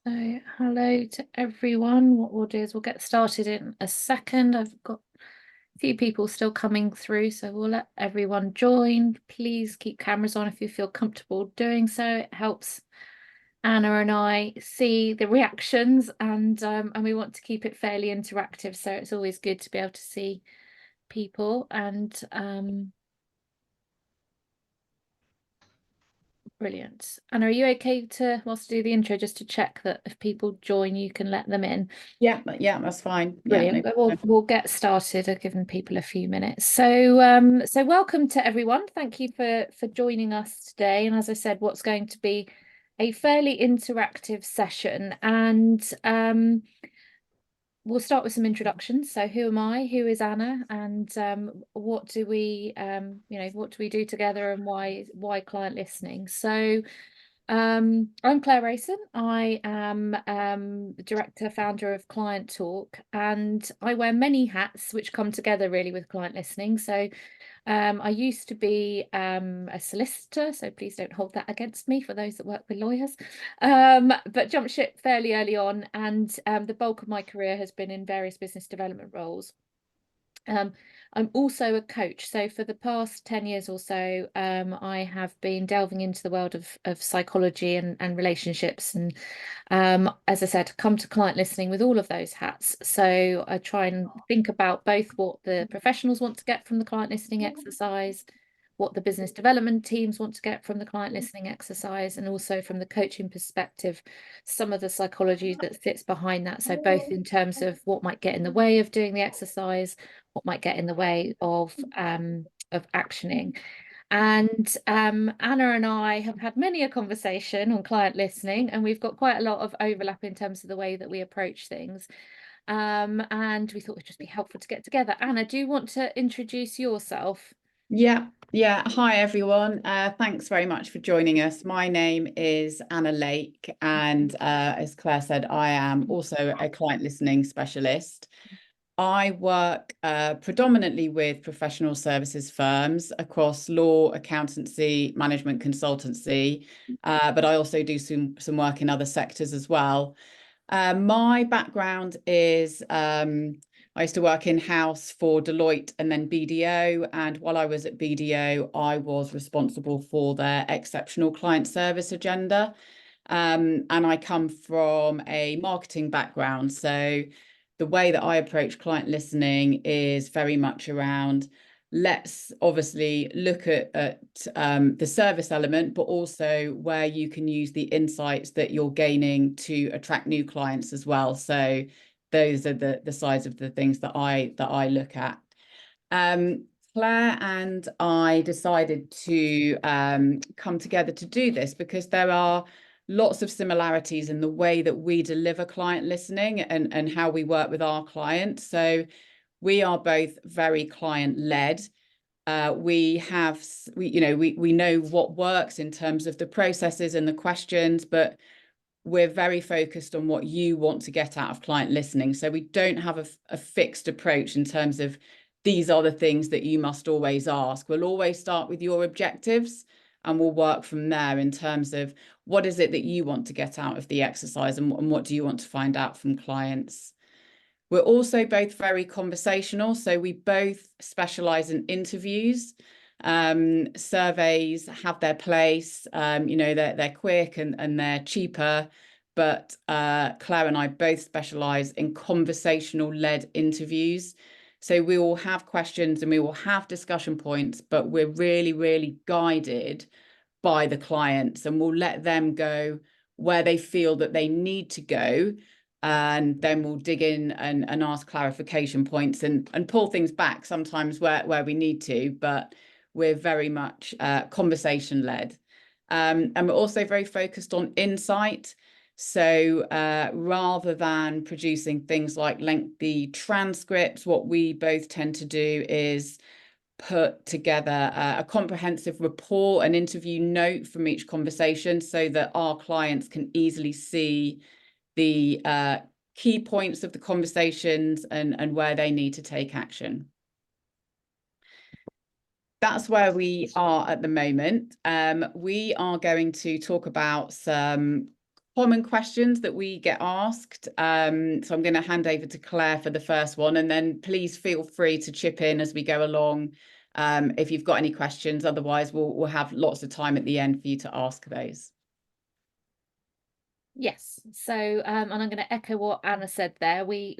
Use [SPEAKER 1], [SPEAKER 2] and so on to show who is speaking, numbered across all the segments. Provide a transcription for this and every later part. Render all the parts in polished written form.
[SPEAKER 1] So, hello to everyone. What we'll do is we'll get started in a second. I've got a few people still coming through, so we'll let everyone join. Please keep cameras on if you feel comfortable doing so. It helps Anna and I see the reactions, and we want to keep it fairly interactive. So it's always good to be able to see people and brilliant. And are you okay to, whilst I do the intro, just to check that if people join, you can let them in?
[SPEAKER 2] Yeah, that's fine. Yeah,
[SPEAKER 1] Brilliant.
[SPEAKER 2] no
[SPEAKER 1] But
[SPEAKER 2] problem.
[SPEAKER 1] we'll get started. I've given people a few minutes. So welcome to everyone. Thank you for joining us today. And as I said, what's going to be a fairly interactive session. And we'll start with some introductions. So who am I? Who is Anna? And what do we what do we do together and why client listening? So I'm Claire Rason. I am the director, founder of Client Talk, and I wear many hats which come together really with client listening. So I used to be a solicitor, so please don't hold that against me for those that work with lawyers. But jumped ship fairly early on, and the bulk of my career has been in various business development roles. Um, I'm also a coach. So for the past 10 years or so, I have been delving into the world of psychology and relationships. And as I said, come to client listening with all of those hats. So I try and think about both what the professionals want to get from the client listening exercise, what the business development teams want to get from the client listening exercise, and also from the coaching perspective, some of the psychology that sits behind that. So both in terms of what might get in the way of doing the exercise, what might get in the way of actioning. And Anna and I have had many a conversation on client listening, and we've got quite a lot of overlap in terms of the way that we approach things. And we thought it'd just be helpful to get together. Anna, do you want to introduce yourself?
[SPEAKER 2] Yeah. Hi, everyone. Thanks very much for joining us. My name is Anna Lake, and as Claire said, I am also a client listening specialist. I work predominantly with professional services firms across law, accountancy, management consultancy, but I also do some work in other sectors as well. My background is I used to work in-house for Deloitte and then BDO. And while I was at BDO, I was responsible for their exceptional client service agenda. And I come from a marketing background. So the way that I approach client listening is very much around let's obviously look at the service element, but also where you can use the insights that you're gaining to attract new clients as well. So those are the sides of the things that I look at. Claire and I decided to come together to do this because there are lots of similarities in the way that we deliver client listening and how we work with our clients. So we are both very client led. We know what works in terms of the processes and the questions, but we're very focused on what you want to get out of client listening. So we don't have a fixed approach in terms of these are the things that you must always ask. We'll always start with your objectives and we'll work from there in terms of what is it that you want to get out of the exercise and what do you want to find out from clients. We're also both very conversational, so we both specialize in interviews. Surveys have their place, they're quick and they're cheaper, but Claire and I both specialize in conversational-led interviews. So we will have questions and we will have discussion points, but we're really, really guided by the clients and we'll let them go where they feel that they need to go, and then we'll dig in and ask clarification points and pull things back sometimes where we need to, but we're very much conversation led. And we're also very focused on insight. So rather than producing things like lengthy transcripts, what we both tend to do is put together a comprehensive report, an interview note from each conversation so that our clients can easily see the key points of the conversations and where they need to take action. That's where we are at the moment. We are going to talk about some common questions that we get asked. So I'm going to hand over to Claire for the first one, and then please feel free to chip in as we go along if you've got any questions. Otherwise, we'll have lots of time at the end for you to ask those.
[SPEAKER 1] Yes, so and I'm going to echo what Anna said there. We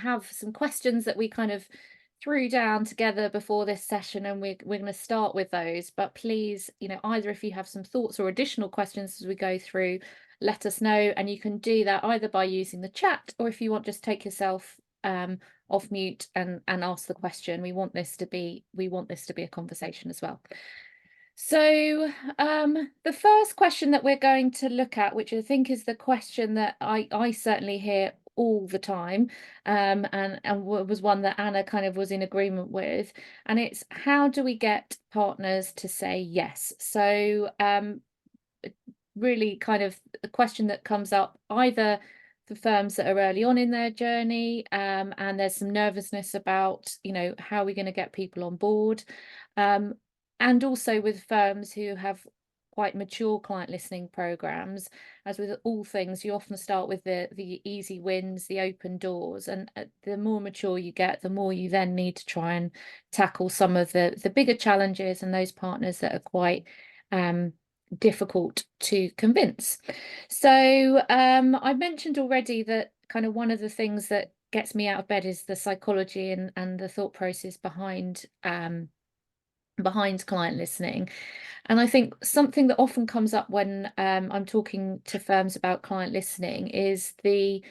[SPEAKER 1] have some questions that we kind of threw down together before this session, and we're going to start with those. But please, either if you have some thoughts or additional questions as we go through, let us know, and you can do that either by using the chat, or if you want, just take yourself off mute and ask the question. We want this to be a conversation as well. So the first question that we're going to look at, which I think is the question that I certainly hear all the time, and was one that Anna kind of was in agreement with, and it's how do we get partners to say yes? So really kind of the question that comes up either for firms that are early on in their journey, and there's some nervousness about, how are we going to get people on board, and also with firms who have quite mature client listening programs. As with all things, you often start with the easy wins, the open doors, and the more mature you get, the more you then need to try and tackle some of the bigger challenges and those partners that are quite difficult to convince. So I mentioned already that kind of one of the things that gets me out of bed is the psychology and the thought process behind client listening. And I think something that often comes up when I'm talking to firms about client listening is the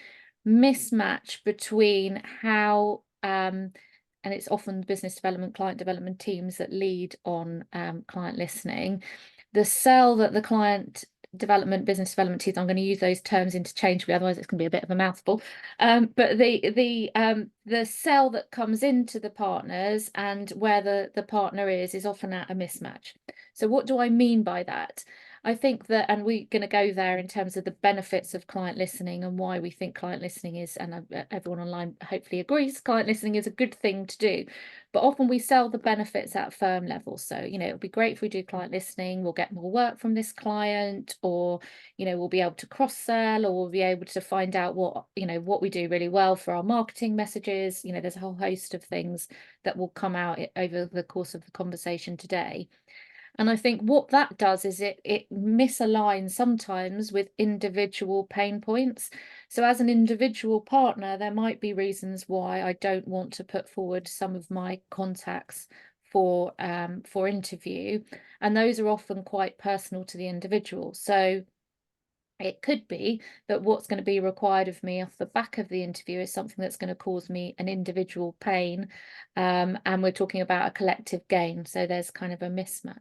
[SPEAKER 1] mismatch between how and it's often business development, client development teams that lead on client listening, the sell that the client development, business development teams, I'm going to use those terms interchangeably, otherwise it's going to be a bit of a mouthful, but the sell that comes into the partners and where the partner is often at a mismatch. So what do I mean by that? I think that, and we're going to go there in terms of the benefits of client listening and why we think client listening is, and everyone online hopefully agrees, client listening is a good thing to do. But often we sell the benefits at firm level. So, it'll be great if we do client listening, we'll get more work from this client, or, we'll be able to cross-sell, or we'll be able to find out what we do really well for our marketing messages. There's a whole host of things that will come out over the course of the conversation today. And I think what that does is it misaligns sometimes with individual pain points. So as an individual partner, there might be reasons why I don't want to put forward some of my contacts for interview. And those are often quite personal to the individual. So it could be that what's going to be required of me off the back of the interview is something that's going to cause me an individual pain, and we're talking about a collective gain. So there's kind of a mismatch.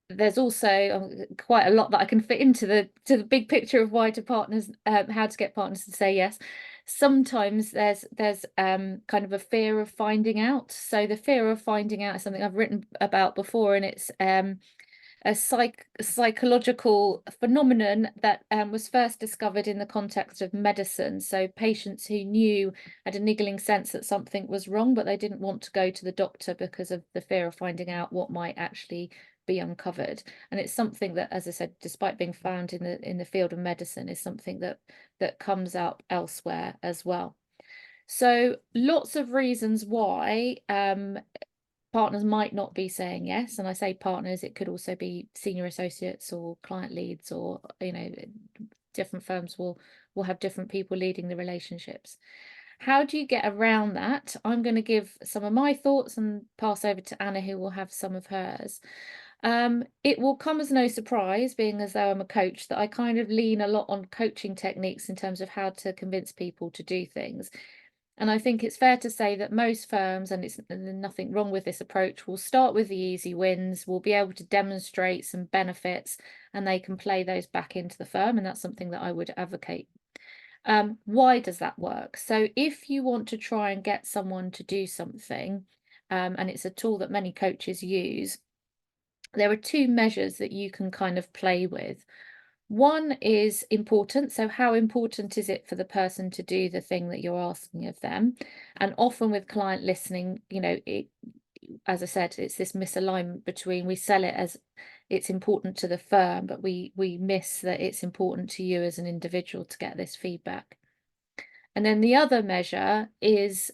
[SPEAKER 1] There's also quite a lot that I can fit into the big picture of why to partners, how to get partners to say yes. Sometimes there's kind of a fear of finding out. So the fear of finding out is something I've written about before, and it's a psychological phenomenon that was first discovered in the context of medicine. So patients who had a niggling sense that something was wrong, but they didn't want to go to the doctor because of the fear of finding out what might actually be uncovered. And it's something that, as I said, despite being found in the field of medicine, is something that comes up elsewhere as well. So lots of reasons why partners might not be saying yes. And I say partners, it could also be senior associates or client leads, or different firms will have different people leading the relationships. How do you get around that? I'm going to give some of my thoughts and pass over to Anna, who will have some of hers. It will come as no surprise, being as though I'm a coach, that I kind of lean a lot on coaching techniques in terms of how to convince people to do things. And I think it's fair to say that most firms, and there's nothing wrong with this approach, will start with the easy wins, will be able to demonstrate some benefits, and they can play those back into the firm. And that's something that I would advocate. Why does that work? So if you want to try and get someone to do something, and it's a tool that many coaches use, there are two measures that you can kind of play with. One is important. So how important is it for the person to do the thing that you're asking of them? And often with client listening, as I said, it's this misalignment between, we sell it as it's important to the firm, but we miss that it's important to you as an individual to get this feedback. And then the other measure is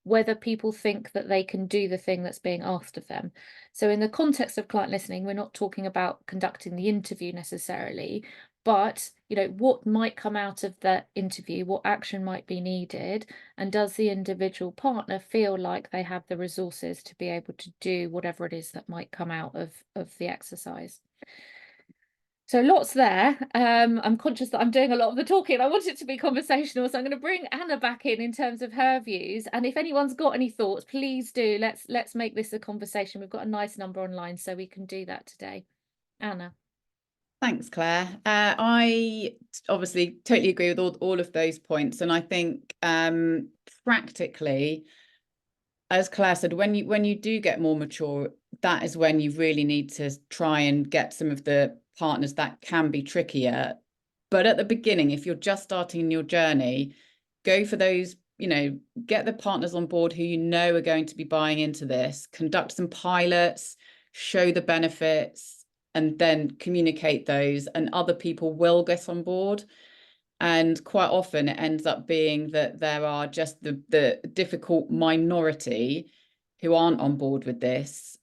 [SPEAKER 1] whether people think that they can do the thing that's being asked of them. So in the context of client listening, we're not talking about conducting the interview necessarily, but what might come out of that interview, what action might be needed, and does the individual partner feel like they have the resources to be able to do whatever it is that might come out of the exercise. So lots there. I'm conscious that I'm doing a lot of the talking. I want it to be conversational, so I'm going to bring Anna back in terms of her views. And if anyone's got any thoughts, please do. Let's make this a conversation. We've got a nice number online, so we can do that today. Anna.
[SPEAKER 2] Thanks, Claire. I obviously totally agree with all of those points, and I think practically, as Claire said, when you do get more mature, that is when you really need to try and get some of the partners that can be trickier. But at the beginning, if you're just starting your journey, go for those, get the partners on board who are going to be buying into this, conduct some pilots, show the benefits, and then communicate those, and other people will get on board. And quite often it ends up being that there are just the difficult minority who aren't on board with this.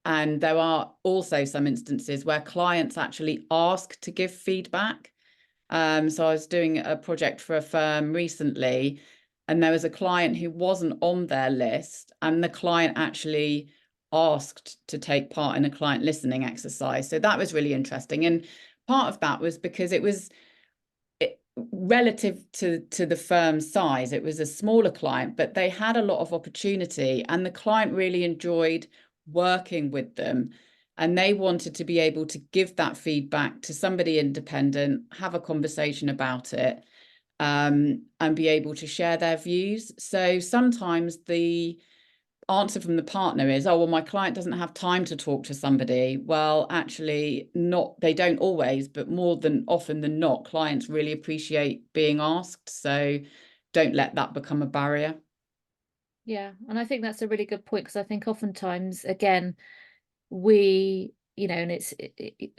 [SPEAKER 2] And there are also some instances where clients actually ask to give feedback. So I was doing a project for a firm recently, and there was a client who wasn't on their list, and the client actually asked to take part in a client listening exercise. So that was really interesting. And part of that was because it was relative to the firm's size. It was a smaller client, but they had a lot of opportunity, and the client really enjoyed working with them, and they wanted to be able to give that feedback to somebody independent, have a conversation about it, and be able to share their views. So sometimes the answer from the partner is, oh, well, my client doesn't have time to talk to somebody. Well, actually, not, they don't always, but more than often than not, clients really appreciate being asked. So don't let that become a barrier.
[SPEAKER 1] Yeah, and I think that's a really good point, because I think oftentimes, again, we and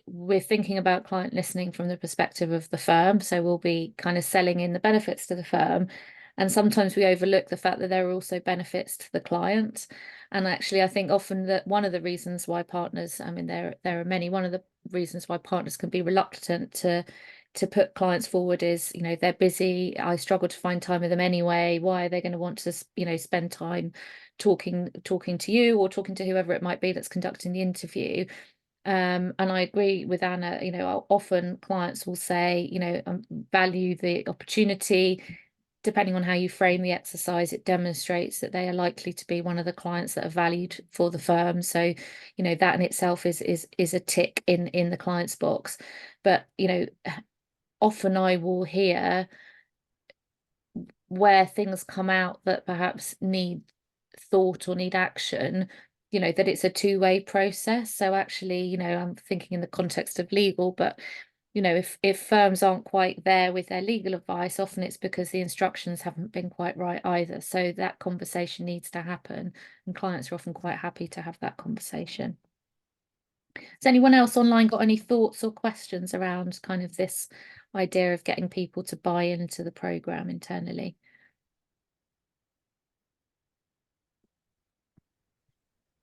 [SPEAKER 1] we're thinking about client listening from the perspective of the firm, so we'll be kind of selling in the benefits to the firm, and sometimes we overlook the fact that there are also benefits to the client. And actually, I think often that one of the reasons why partners, I mean, there are many, one of the reasons why partners can be reluctant to put clients forward is, they're busy, I struggle to find time with them anyway, why are they going to want to spend time talking to you or talking to whoever it might be that's conducting the interview. And I agree with Anna, often clients will say, value the opportunity. Depending on how you frame the exercise, it demonstrates that they are likely to be one of the clients that are valued for the firm. So, that in itself is a tick in the client's box. But, often I will hear where things come out that perhaps need thought or need action, that it's a two-way process. So actually, I'm thinking in the context of legal, but if firms aren't quite there with their legal advice, often it's because the instructions haven't been quite right either. So that conversation needs to happen, and clients are often quite happy to have that conversation. Has anyone else online got any thoughts or questions around kind of this idea of getting people to buy into the program internally?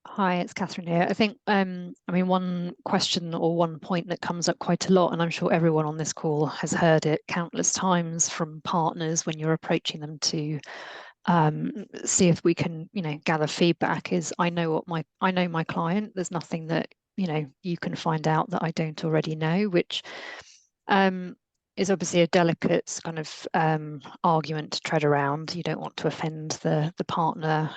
[SPEAKER 3] Hi, it's Catherine here. I think, I mean, one question or one point that comes up quite a lot, and I'm sure everyone on this call has heard it countless times from partners when you're approaching them to see if we can, gather feedback, is I know my client. There's nothing that, you can find out that I don't already know, which is obviously a delicate kind of argument to tread around. You don't want to offend the partner,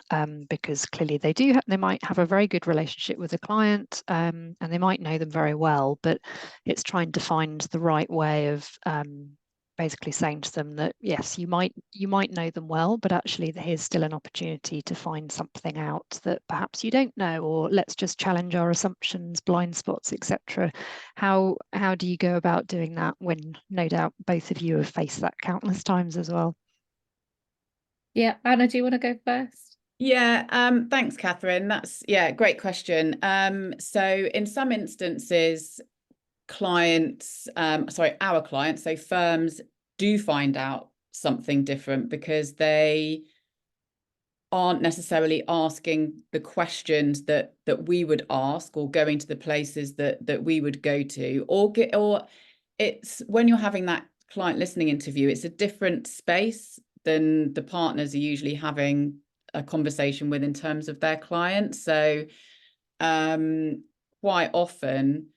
[SPEAKER 3] because clearly they might have a very good relationship with the client, and they might know them very well, but it's trying to find the right way of basically saying to them that yes, you might know them well, but actually here's still an opportunity to find something out that perhaps you don't know, or let's just challenge our assumptions, blind spots, etc. How do you go about doing that when no doubt both of you have faced that countless times as well?
[SPEAKER 1] Yeah, Anna, do you want to go first?
[SPEAKER 2] Yeah, thanks, Catherine. That's, yeah, great question. So in some instances, our clients, so firms do find out something different because they aren't necessarily asking the questions that we would ask, or going to the places that we would go to, or it's when you're having that client listening interview, it's a different space than the partners are usually having a conversation with in terms of their clients. So quite often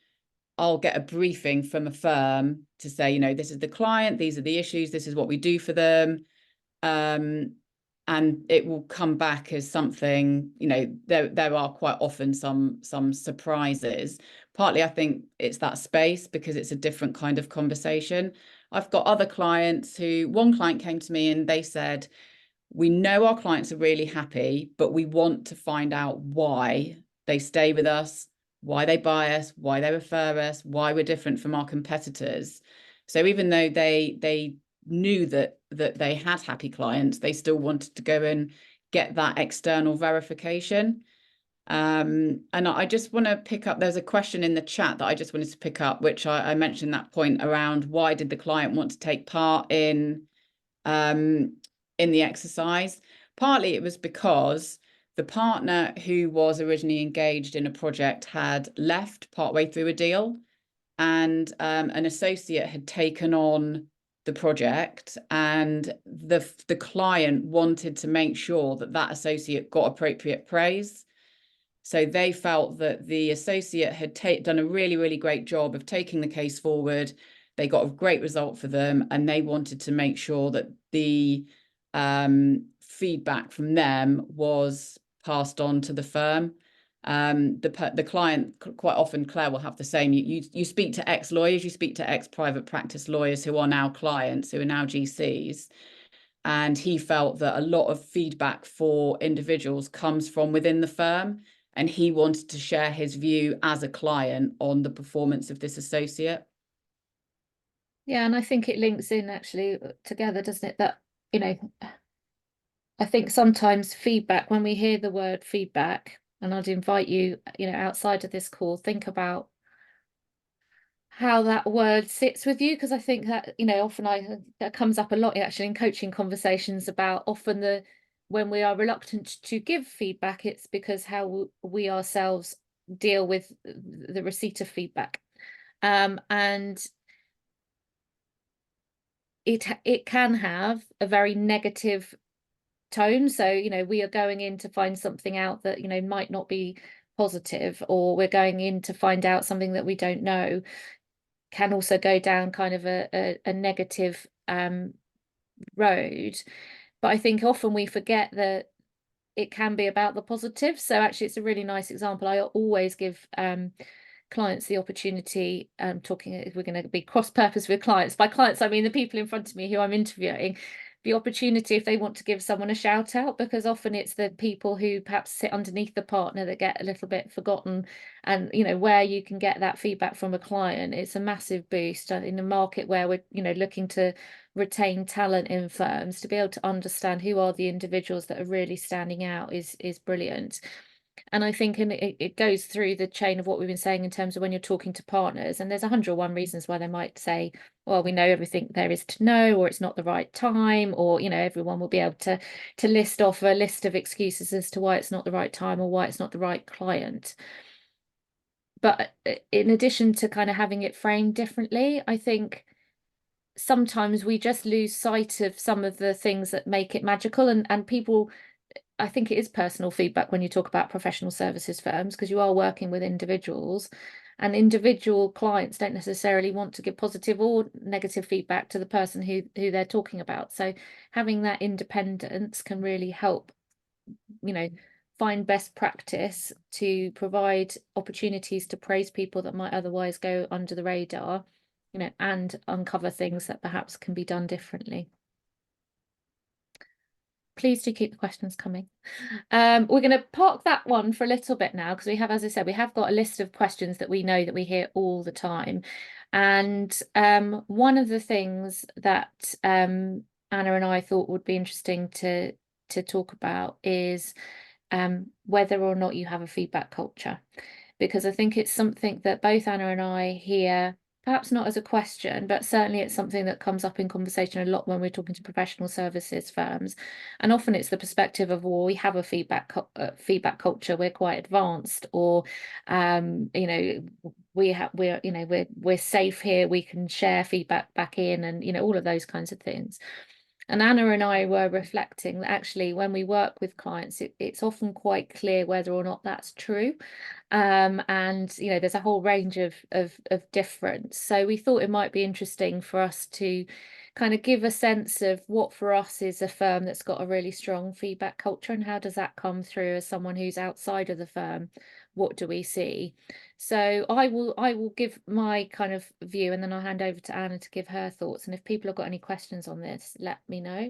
[SPEAKER 2] I'll get a briefing from a firm to say, you know, this is the client, these are the issues, this is what we do for them. And it will come back as something, you know, there are quite often some surprises. Partly, I think it's that space because it's a different kind of conversation. I've got other clients one client came to me and they said, we know our clients are really happy, but we want to find out why they stay with us, why they buy us, why they refer us, why we're different from our competitors. So even though they knew that they had happy clients, they still wanted to go and get that external verification. And I just want to pick up, there's a question in the chat that I just wanted to pick up, which I mentioned that point around why did the client want to take part in the exercise. Partly it was because the partner who was originally engaged in a project had left partway through a deal, and an associate had taken on the project, and the client wanted to make sure that that associate got appropriate praise. So they felt that the associate had done a really, really great job of taking the case forward. They got a great result for them, and they wanted to make sure that the feedback from them was passed on to the firm. The client, quite often, Claire will have the same. You speak to ex-lawyers, you speak to ex-private practice lawyers who are now clients, who are now GCs. And he felt that a lot of feedback for individuals comes from within the firm, and he wanted to share his view as a client on the performance of this associate.
[SPEAKER 1] Yeah, and I think it links in actually together, doesn't it? That, you know, I think sometimes feedback, when we hear the word feedback, and I'd invite you, you know, outside of this call, think about how that word sits with you, because I think that, you know, often that comes up a lot actually in coaching conversations about often when we are reluctant to give feedback, it's because how we ourselves deal with the receipt of feedback. And it can have a very negative tone. So, you know, we are going in to find something out that, you know, might not be positive, or we're going in to find out something that we don't know, can also go down kind of a negative road. But I think often we forget that it can be about the positive. So actually it's a really nice example. I always give clients the opportunity, talking, if we're going to be cross-purpose with clients, by clients I mean the people in front of me who I'm interviewing, the opportunity if they want to give someone a shout out, because often it's the people who perhaps sit underneath the partner that get a little bit forgotten. And, you know, where you can get that feedback from a client, it's a massive boost in a market where we're, you know, looking to retain talent in firms. To be able to understand who are the individuals that are really standing out is brilliant. And I think it goes through the chain of what we've been saying in terms of when you're talking to partners, and there's 101 reasons why they might say, well, we know everything there is to know, or it's not the right time, or, you know, everyone will be able to list off a list of excuses as to why it's not the right time or why it's not the right client. But in addition to kind of having it framed differently, I think sometimes we just lose sight of some of the things that make it magical, and people, I think it is personal feedback when you talk about professional services firms, because you are working with individuals, and individual clients don't necessarily want to give positive or negative feedback to the person who they're talking about. So having that independence can really help, you know, find best practice to provide opportunities to praise people that might otherwise go under the radar, you know, and uncover things that perhaps can be done differently. Please do keep the questions coming. We're going to park that one for a little bit now, because we have, as I said, we have got a list of questions that we know that we hear all the time. And one of the things that Anna and I thought would be interesting to to talk about is whether or not you have a feedback culture, because I think it's something that both Anna and I hear, perhaps not as a question, but certainly it's something that comes up in conversation a lot when we're talking to professional services firms. And often it's the perspective of, well, we have a feedback culture, we're quite advanced, or you know, we're safe here, we can share feedback back in, and you know, all of those kinds of things. And Anna and I were reflecting that actually when we work with clients, it's often quite clear whether or not that's true. And you know, there's a whole range of difference. So we thought it might be interesting for us to kind of give a sense of what for us is a firm that's got a really strong feedback culture, and how does that come through as someone who's outside of the firm. What do we see? So I will give my kind of view, and then I'll hand over to Anna to give her thoughts. And if people have got any questions on this, let me know.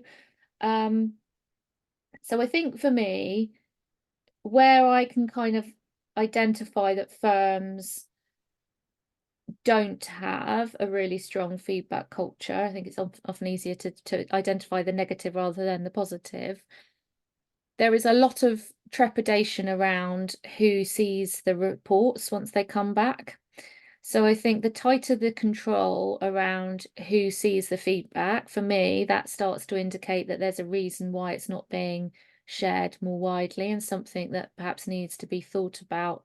[SPEAKER 1] So I think for me, where I can kind of identify that firms don't have a really strong feedback culture, I think it's often easier to identify the negative rather than the positive. There is a lot of trepidation around who sees the reports once they come back. So I think the tighter the control around who sees the feedback, for me, that starts to indicate that there's a reason why it's not being shared more widely, and something that perhaps needs to be thought about,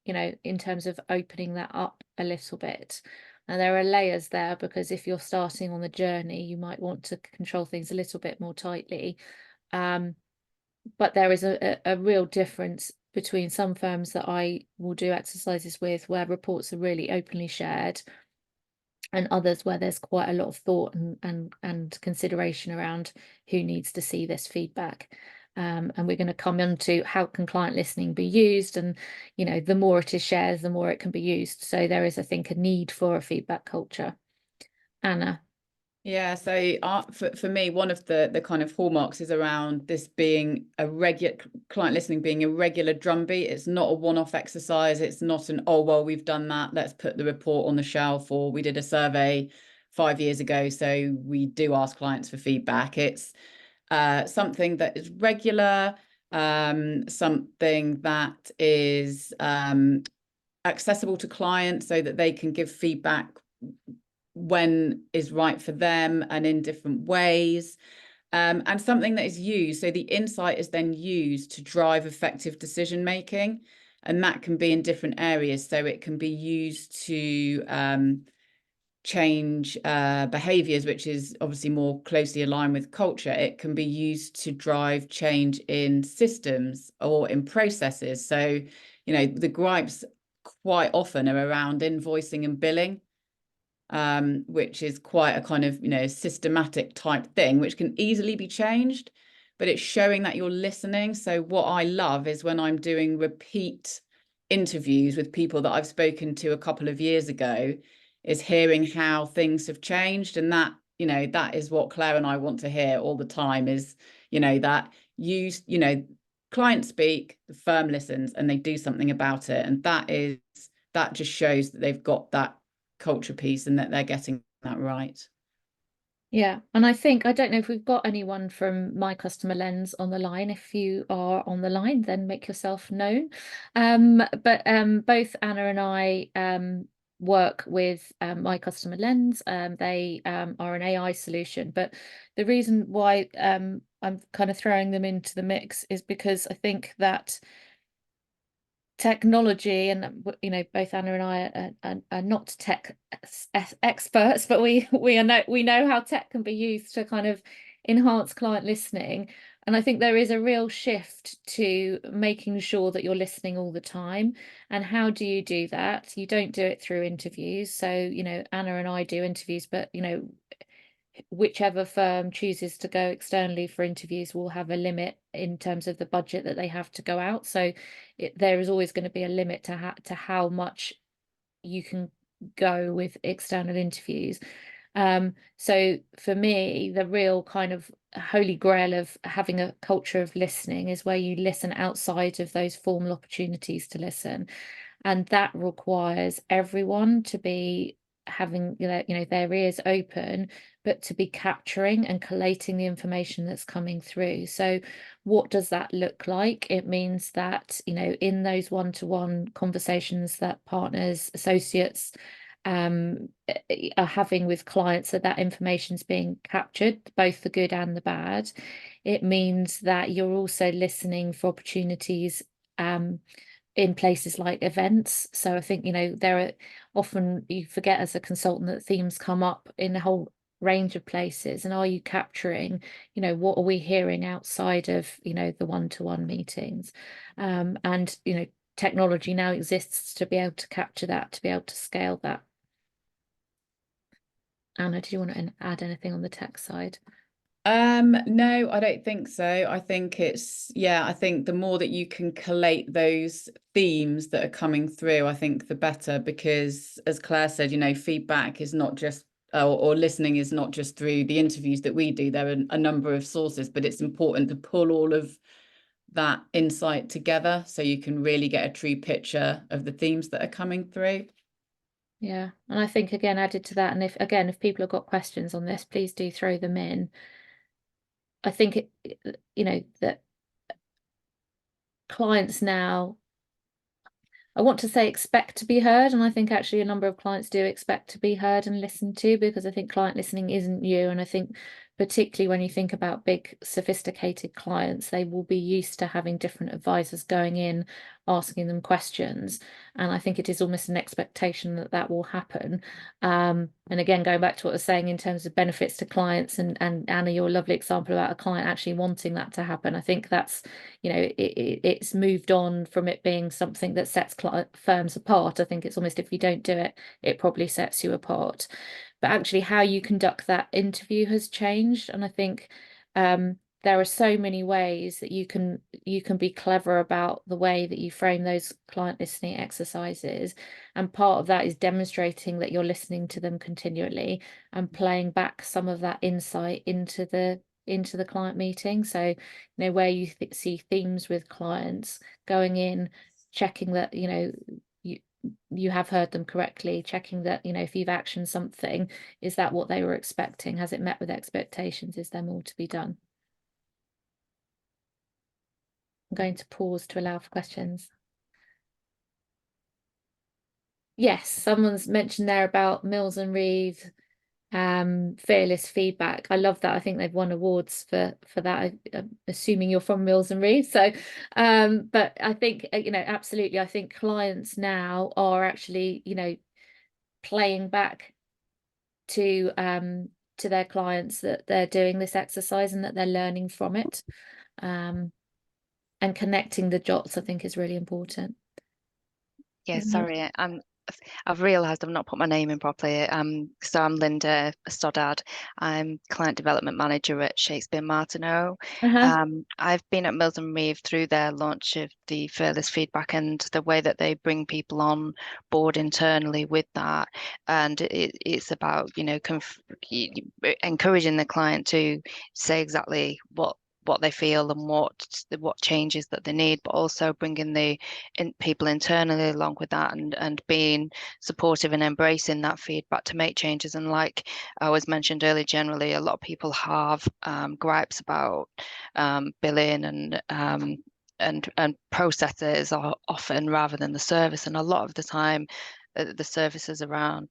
[SPEAKER 1] you know, in terms of opening that up a little bit. And there are layers there, because if you're starting on the journey, you might want to control things a little bit more tightly. But there is a real difference between some firms that I will do exercises with where reports are really openly shared, and others where there's quite a lot of thought and consideration around who needs to see this feedback. And we're going to come on to how can client listening be used, and you know, the more it is shared, the more it can be used. So there is, I think, a need for a feedback culture. Anna.
[SPEAKER 2] Yeah, so for me, one of the kind of hallmarks is around this being a regular client listening, being a regular drumbeat. It's not a one-off exercise. It's not an, oh, well, we've done that, let's put the report on the shelf, or we did a survey 5 years ago, so we do ask clients for feedback. It's something that is regular, something that is accessible to clients so that they can give feedback when is right for them and in different ways, and something that is used, so the insight is then used to drive effective decision making, and that can be in different areas. So it can be used to change behaviors, which is obviously more closely aligned with culture. It can be used to drive change in systems or in processes. So, you know, the gripes quite often are around invoicing and billing, which is quite a kind of, you know, systematic type thing, which can easily be changed, but it's showing that you're listening. So what I love is when I'm doing repeat interviews with people that I've spoken to a couple of years ago, is hearing how things have changed. And that, you know, that is what Claire and I want to hear all the time, is, you know, that you know, clients speak, the firm listens, and they do something about it. And that just shows that they've got that culture piece and that they're getting that right.
[SPEAKER 1] Yeah, and I think, I don't know if we've got anyone from My Customer Lens on the line. If you are on the line, then make yourself known. But both Anna and I work with My Customer Lens. They are an AI solution, but the reason why I'm kind of throwing them into the mix is because I think that technology, and you know, both Anna and I are not tech experts, but we know how tech can be used to kind of enhance client listening. And I think there is a real shift to making sure that you're listening all the time. And how do you do that? You don't do it through interviews. So, you know, Anna and I do interviews, but you know, whichever firm chooses to go externally for interviews will have a limit in terms of the budget that they have to go out. So there is always going to be a limit to how much you can go with external interviews. So for me, the real kind of holy grail of having a culture of listening is where you listen outside of those formal opportunities to listen. And that requires everyone to be having, you know, their ears open, but to be capturing and collating the information that's coming through. So what does that look like? It means that, you know, in those one-to-one conversations that partners, associates are having with clients, that information's being captured, both the good and the bad. It means that you're also listening for opportunities in places like events. So I think, you know, there are often, you forget as a consultant that themes come up in a whole range of places, and are you capturing, you know, what are we hearing outside of, you know, the one-to-one meetings? And you know, technology now exists to be able to capture that, to be able to scale that. Anna, do you want to add anything on the tech side?
[SPEAKER 2] No, I don't think so. I think it's, yeah, I think the more that you can collate those themes that are coming through, I think the better, because as Claire said, you know, feedback is not just, or listening is not just through the interviews that we do. There are a number of sources, but it's important to pull all of that insight together so you can really get a true picture of the themes that are coming through.
[SPEAKER 1] Yeah, and I think again, added to that, and if people have got questions on this, please do throw them in. I think you know, that clients now, I want to say expect to be heard, and I think actually a number of clients do expect to be heard and listened to, because I think client listening isn't new, and I think particularly when you think about big sophisticated clients, they will be used to having different advisors going in, asking them questions, and I think it is almost an expectation that that will happen. And again, going back to what I was saying in terms of benefits to clients, and Anna, your lovely example about a client actually wanting that to happen, I think that's, you know, it's moved on from it being something that sets firms apart. I think it's almost, if you don't do it, it probably sets you apart. But actually how you conduct that interview has changed, and I think there are so many ways that you can be clever about the way that you frame those client listening exercises, and part of that is demonstrating that you're listening to them continually and playing back some of that insight into the client meeting. So, you know, where you see themes with clients, going in, checking that, you know, you have heard them correctly, checking that, you know, if you've actioned something, is that what they were expecting? Has it met with expectations? Is there more to be done? I'm going to pause to allow for questions. Yes, someone's mentioned there about Mills and Reeve, fearless feedback. I love that. I think they've won awards for that. I'm assuming you're from Mills and Reeve. So but I think, you know, absolutely, I think clients now are actually, you know, playing back to their clients that they're doing this exercise and that they're learning from it, and connecting the dots, I think, is really important.
[SPEAKER 4] Yeah, sorry, I've realised I've not put my name in properly. So I'm Linda Stoddard. I'm Client Development Manager at Shakespeare Martineau. I've been at Mills and Reeve through their launch of the fearless feedback and the way that they bring people on board internally with that. And it's about, you know, encouraging the client to say exactly what they feel and what changes that they need, but also bringing people internally along with that, and being supportive and embracing that feedback to make changes. And like I was mentioned earlier, generally a lot of people have gripes about billing and processes often, rather than the service. And a lot of the time the services around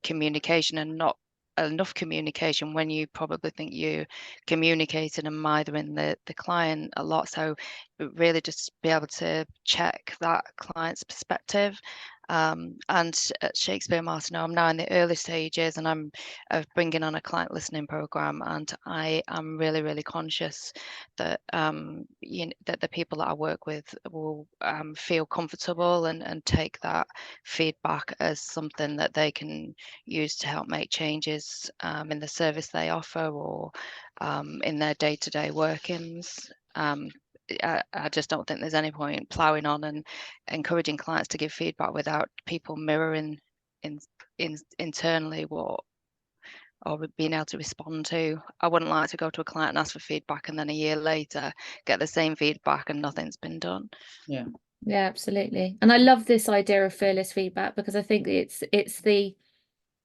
[SPEAKER 4] communication, and not enough communication when you probably think you communicated and mithering the client a lot. So really just be able to check that client's perspective. And at Shakespeare Martineau, I'm now in the early stages, and I'm bringing on a client listening program, and I am really, really conscious that that the people that I work with will feel comfortable and take that feedback as something that they can use to help make changes in the service they offer, or in their day-to-day workings. I just don't think there's any point ploughing on and encouraging clients to give feedback without people mirroring internally what, or being able to respond to. I wouldn't like to go to a client and ask for feedback and then a year later get the same feedback and nothing's been done.
[SPEAKER 2] Yeah,
[SPEAKER 1] absolutely. And I love this idea of fearless feedback, because I think it's the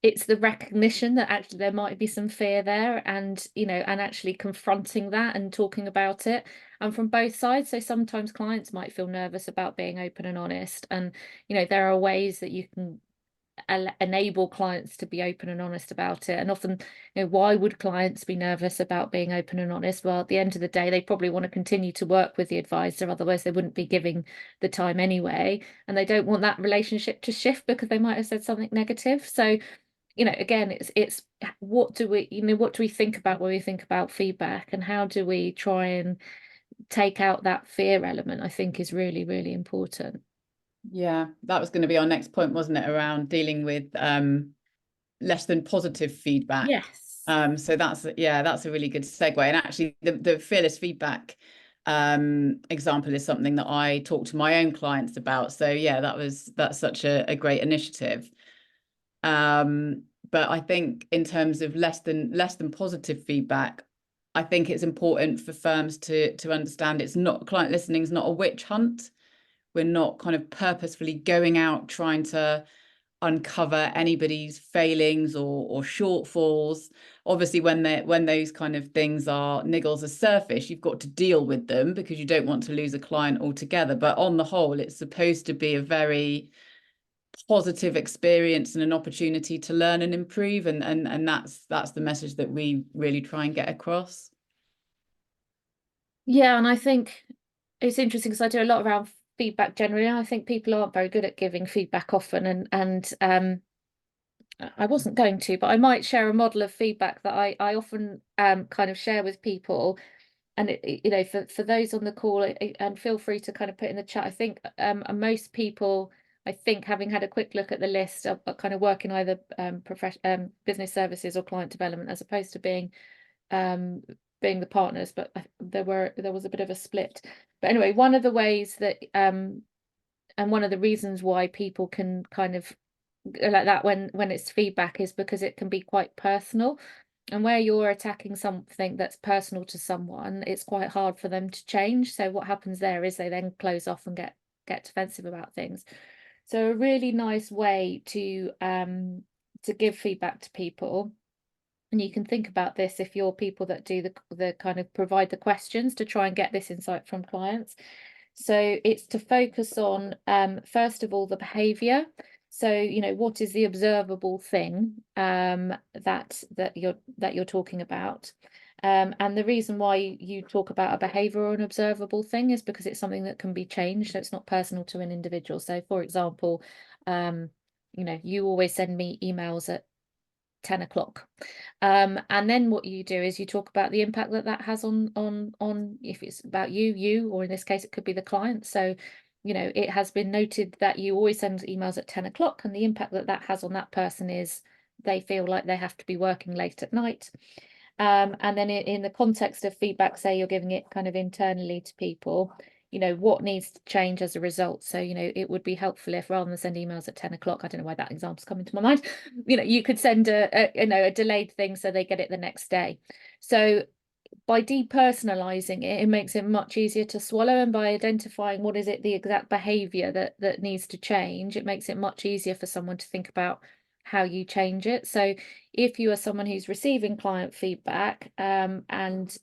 [SPEAKER 1] it's the recognition that actually there might be some fear there, and and actually confronting that and talking about it, and from both sides. So sometimes clients might feel nervous about being open and honest, and there are ways that you can enable clients to be open and honest about it. And often, why would clients be nervous about being open and honest? Well, at the end of the day, they probably want to continue to work with the advisor, otherwise they wouldn't be giving the time anyway, and they don't want that relationship to shift because they might have said something negative. So again, it's what do we think about when we think about feedback, and how do we try and take out that fear element, I think is really, really important.
[SPEAKER 2] Yeah, that was going to be our next point, wasn't it, around dealing with less than positive feedback.
[SPEAKER 1] Yes.
[SPEAKER 2] So that's a really good segue. And actually the fearless feedback example is something that I talk to my own clients about. So yeah, that's such a great initiative. But I think in terms of less than positive feedback, I think it's important for firms to understand it's not, client listening is not a witch hunt. We're not kind of purposefully going out trying to uncover anybody's failings or shortfalls. Obviously, when those kind of things are niggles are surface, you've got to deal with them because you don't want to lose a client altogether. But on the whole, it's supposed to be a very positive experience and an opportunity to learn and improve, and that's the message that we really try and get across.
[SPEAKER 1] Yeah, and I think it's interesting because I do a lot around feedback generally. I think people aren't very good at giving feedback often, and I wasn't going to, but I might share a model of feedback that I often kind of share with people. And for those on the call, and feel free to kind of put in the chat. I think most people, I think, having had a quick look at the list, are kind of working either business services or client development, as opposed to being the partners. But there was a bit of a split. But anyway, one of the ways that and one of the reasons why people can kind of like that when it's feedback is because it can be quite personal, and where you're attacking something that's personal to someone, it's quite hard for them to change. So what happens there is they then close off and get defensive about things. So a really nice way to give feedback to people, and you can think about this if you're people that do the kind of provide the questions to try and get this insight from clients. So it's to focus on first of all the behavior. So what is the observable thing that you're talking about, and the reason why you talk about a behavior or an observable thing is because it's something that can be changed, so it's not personal to an individual. So for example, you always send me emails at 10 o'clock, and then what you do is you talk about the impact that has on if it's about you, or in this case it could be the client. So it has been noted that you always send emails at 10 o'clock, and the impact that has on that person is they feel like they have to be working late at night. And then in the context of feedback, say you're giving it kind of internally to people, what needs to change as a result. So it would be helpful if, rather than send emails at 10 o'clock, I don't know why that example's coming to my mind, you could send a delayed thing so they get it the next day. So by depersonalizing it makes it much easier to swallow, and by identifying what is it, the exact behavior that needs to change, it makes it much easier for someone to think about how you change it. So if you are someone who's receiving client feedback and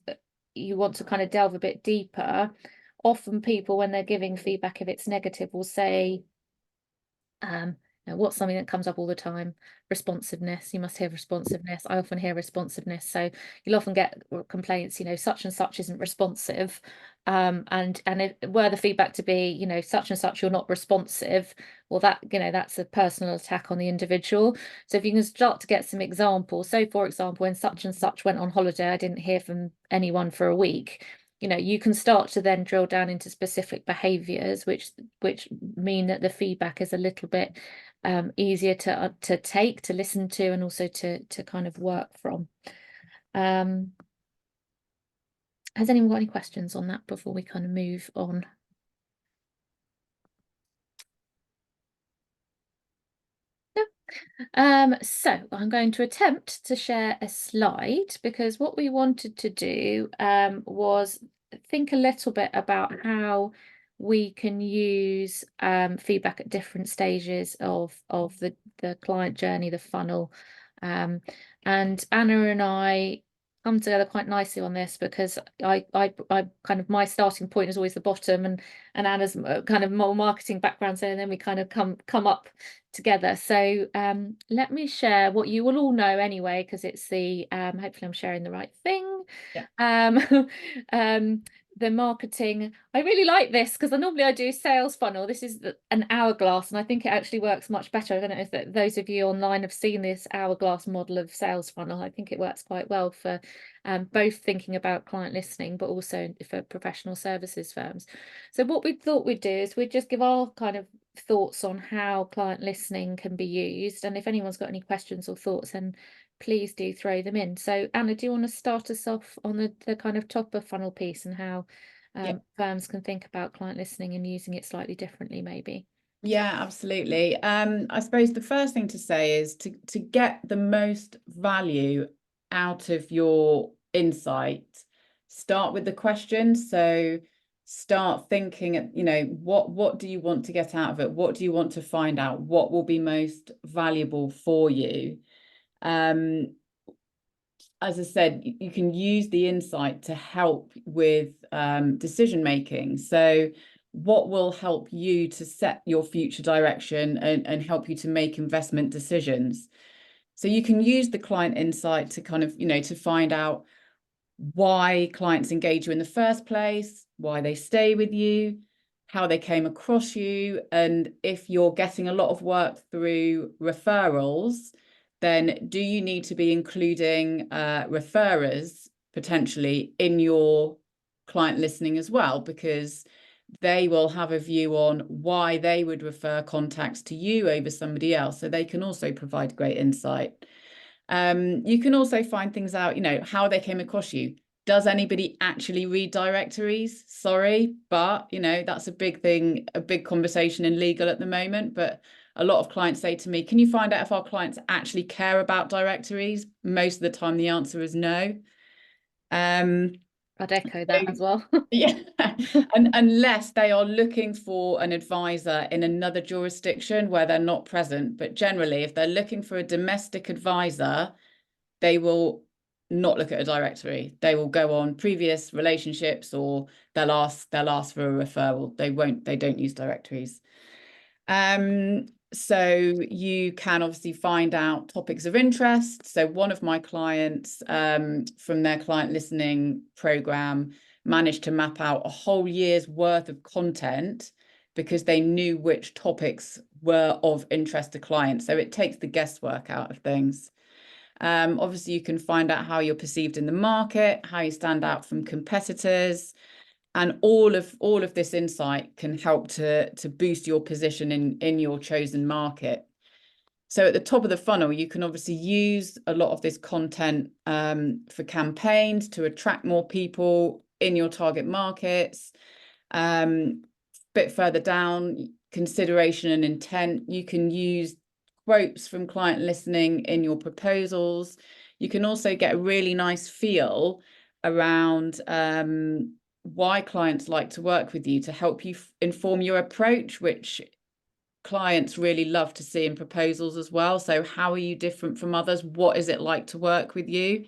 [SPEAKER 1] you want to kind of delve a bit deeper, often people, when they're giving feedback, if it's negative, will say, what's something that comes up all the time? Responsiveness. You must hear responsiveness. I often hear responsiveness. So you'll often get complaints, such and such isn't responsive. And were the feedback to be, such and such, you're not responsive, well, that's a personal attack on the individual. So if you can start to get some examples. So for example, when such and such went on holiday, I didn't hear from anyone for a week. You can start to then drill down into specific behaviors, which mean that the feedback is a little bit easier to take, to listen to, and also to kind of work from. Has anyone got any questions on that before we kind of move on? No. So I'm going to attempt to share a slide, because what we wanted to do was think a little bit about how we can use feedback at different stages of the client journey, the funnel. And Anna and I come together quite nicely on this, because I kind of, my starting point is always the bottom, and Anna's kind of more marketing background, so then we kind of come up together. So let me share what you will all know anyway, because it's the hopefully I'm sharing the right thing.
[SPEAKER 2] Yeah.
[SPEAKER 1] The marketing, I really like this, because normally I do sales funnel. This is an hourglass, and I think it actually works much better. I don't know if those of you online have seen this hourglass model of sales funnel. I think it works quite well for both thinking about client listening, but also for professional services firms. So what we thought we'd do is we'd just give our kind of thoughts on how client listening can be used, and if anyone's got any questions or thoughts, then please do throw them in. So Anna, do you want to start us off on the kind of top of funnel piece, and how firms can think about client listening and using it slightly differently, maybe?
[SPEAKER 2] Yeah, absolutely. I suppose the first thing to say is to get the most value out of your insight, start with the question. So start thinking, you know, what do you want to get out of it? What do you want to find out? What will be most valuable for you? As I said, you can use the insight to help with decision making. So what will help you to set your future direction and help you to make investment decisions? So you can use the client insight to kind of, you know, to find out why clients engage you in the first place, why they stay with you, how they came across you. And if you're getting a lot of work through referrals, then do you need to be including referrers potentially in your client listening as well? Because they will have a view on why they would refer contacts to you over somebody else. So they can also provide great insight. You can also find things out, you know, how they came across you. Does anybody actually read directories? Sorry, but, you know, that's a big thing, a big conversation in legal at the moment. But a lot of clients say to me, can you find out if our clients actually care about directories? Most of the time, the answer is no.
[SPEAKER 1] I'd echo that as well.
[SPEAKER 2] Yeah, and unless they are looking for an advisor in another jurisdiction where they're not present. But generally, if they're looking for a domestic advisor, they will not look at a directory. They will go on previous relationships, or they'll ask for a referral. They don't use directories. So you can obviously find out topics of interest. So one of my clients from their client listening program managed to map out a whole year's worth of content because they knew which topics were of interest to clients. So it takes the guesswork out of things. Obviously, you can find out how you're perceived in the market, how you stand out from competitors, and all of this insight can help to boost your position in your chosen market. So at the top of the funnel, you can obviously use a lot of this content for campaigns to attract more people in your target markets. Bit further down, consideration and intent, you can use quotes from client listening in your proposals. You can also get a really nice feel around why clients like to work with you to help you inform your approach, which clients really love to see in proposals as well. So how are you different from others? What is it like to work with you?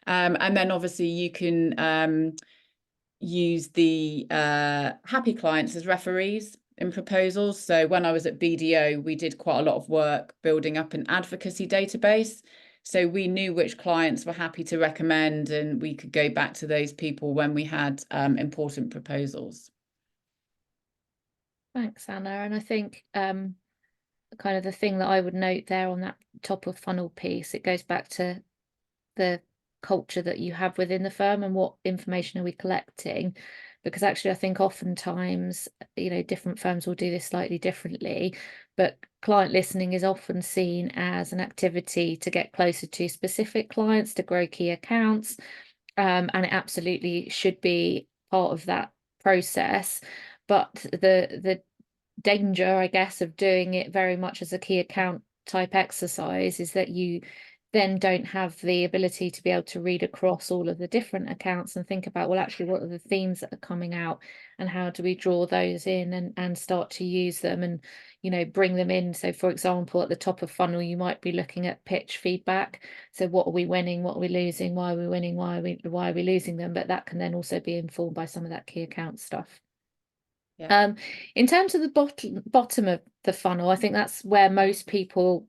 [SPEAKER 2] And then obviously you can use the happy clients as referees in proposals. So when I was at BDO, we did quite a lot of work building up an advocacy database. So we knew which clients were happy to recommend, and we could go back to those people when we had important proposals.
[SPEAKER 1] Thanks, Anna. And I think kind of the thing that I would note there on that top of funnel piece, it goes back to the culture that you have within the firm and what information are we collecting, because actually I think oftentimes, you know, different firms will do this slightly differently, but client listening is often seen as an activity to get closer to specific clients, to grow key accounts, and it absolutely should be part of that process. But the danger, I guess, of doing it very much as a key account type exercise is that you then don't have the ability to be able to read across all of the different accounts and think about, well, actually, what are the themes that are coming out and how do we draw those in and start to use them and, you know, bring them in. So, for example, at the top of funnel, you might be looking at pitch feedback. So what are we winning? What are we losing? Why are we winning? Why are we losing them? But that can then also be informed by some of that key account stuff.
[SPEAKER 2] Yeah.
[SPEAKER 1] In terms of the bottom of the funnel, I think that's where most people,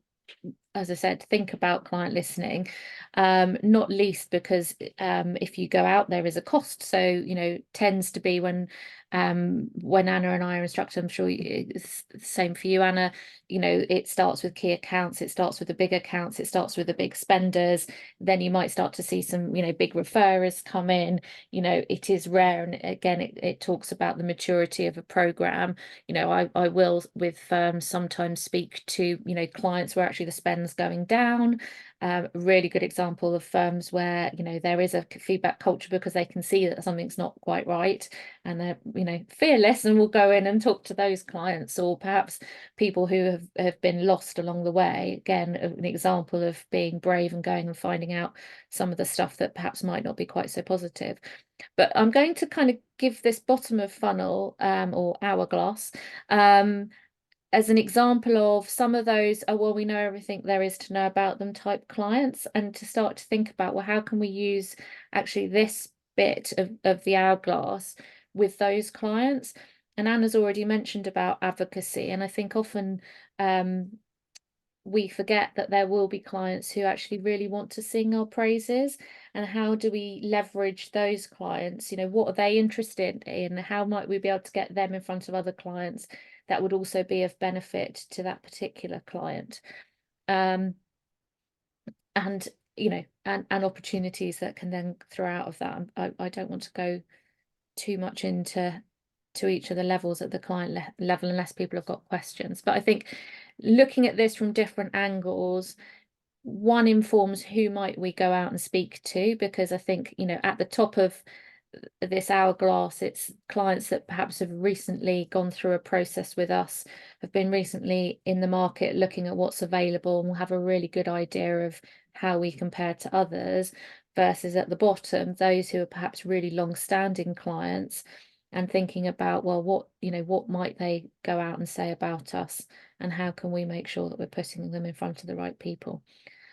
[SPEAKER 1] as I said, think about client listening, not least because if you go out, there is a cost. So, you know, tends to be when Anna and I are instructors, I'm sure it's the same for you, Anna, you know, it starts with key accounts, it starts with the big accounts, it starts with the big spenders, then you might start to see some, you know, big referrers come in, you know, it is rare. And again, it talks about the maturity of a program. You know, I will with firms sometimes speak to, you know, clients where actually the spend's going down. Really good example of firms where, you know, there is a feedback culture because they can see that something's not quite right and they're, you know, fearless and will go in and talk to those clients, or perhaps people who have been lost along the way. Again, an example of being brave and going and finding out some of the stuff that perhaps might not be quite so positive. But I'm going to kind of give this bottom of funnel or hourglass as an example of some of those, oh, well, we know everything there is to know about them type clients, and to start to think about, well, how can we use actually this bit of the hourglass with those clients? And Anna's already mentioned about advocacy, and I think often we forget that there will be clients who actually really want to sing our praises. And how do we leverage those clients? You know, what are they interested in? How might we be able to get them in front of other clients that would also be of benefit to that particular client? And, you know, and opportunities that can then throw out of that. I don't want to go too much into each of the levels at the client level unless people have got questions. But I think looking at this from different angles, one informs who might we go out and speak to, because I think, you know, at the top of this hourglass, it's clients that perhaps have recently gone through a process with us, have been recently in the market looking at what's available, and will have a really good idea of how we compare to others, versus at the bottom, those who are perhaps really long-standing clients and thinking about, well, what, you know, what might they go out and say about us, and how can we make sure that we're putting them in front of the right people?